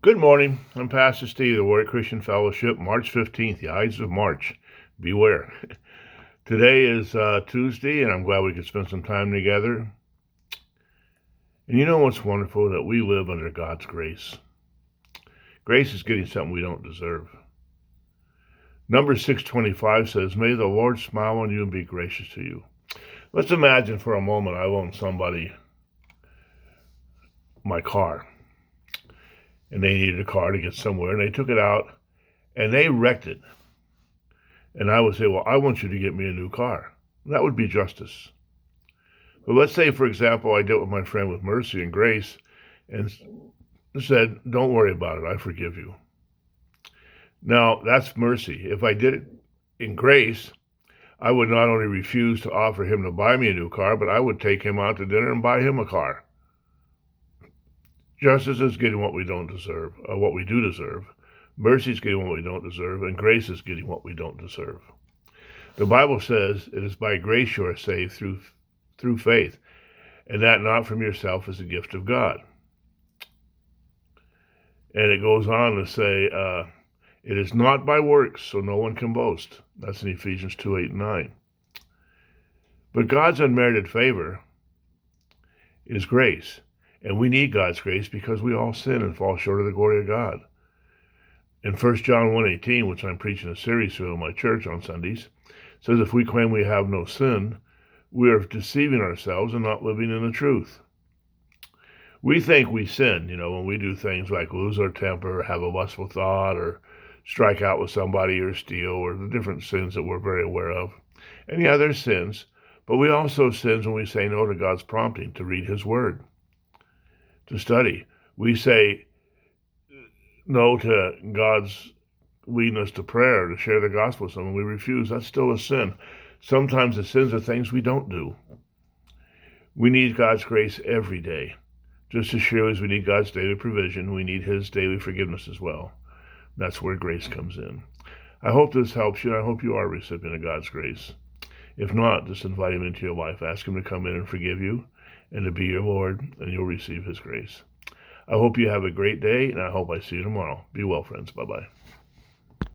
Good morning. I'm Pastor Steve, the Warrior Christian Fellowship, March 15th, the Ides of March. Beware. Today is Tuesday, and I'm glad we could spend some time together. And you know what's wonderful? That we live under God's grace. Grace is getting something we don't deserve. Numbers 6:25 says, "May the Lord smile on you and be gracious to you." Let's imagine for a moment I loan somebody my car, and they needed a car to get somewhere, and they took it out, and they wrecked it. And I would say, well, I want you to get me a new car. That would be justice. But let's say, for example, I dealt with my friend with mercy and grace and said, don't worry about it, I forgive you. Now, that's mercy. If I did it in grace, I would not only refuse to offer him to buy me a new car, but I would take him out to dinner and buy him a car. Justice is getting what we don't deserve, or what we do deserve. Mercy is getting what we don't deserve, and grace is getting what we don't deserve. The Bible says it is by grace you are saved through faith, and that not from yourself is a gift of God. And it goes on to say, it is not by works, so no one can boast. That's in Ephesians 2:8-9. But God's unmerited favor is grace, and we need God's grace because we all sin and fall short of the glory of God. In 1 John 1:18, which I'm preaching a series through in my church on Sundays, says if we claim we have no sin, we are deceiving ourselves and not living in the truth. We think we sin, when we do things like lose our temper, have a lustful thought, or strike out with somebody, or steal, or the different sins that we're very aware of. And yeah, there's sins, but we also sin when we say no to God's prompting to read His Word, to study. We say no to God's leading us to prayer, to share the gospel with someone. We refuse. That's still a sin. Sometimes the sins are things we don't do. We need God's grace every day. Just as surely as we need God's daily provision, we need His daily forgiveness as well. That's where grace comes in. I hope this helps you, and I hope you are a recipient of God's grace. If not, just invite Him into your life. Ask Him to come in and forgive you and to be your Lord, and you'll receive His grace. I hope you have a great day, and I hope I see you tomorrow. Be well, friends. Bye-bye.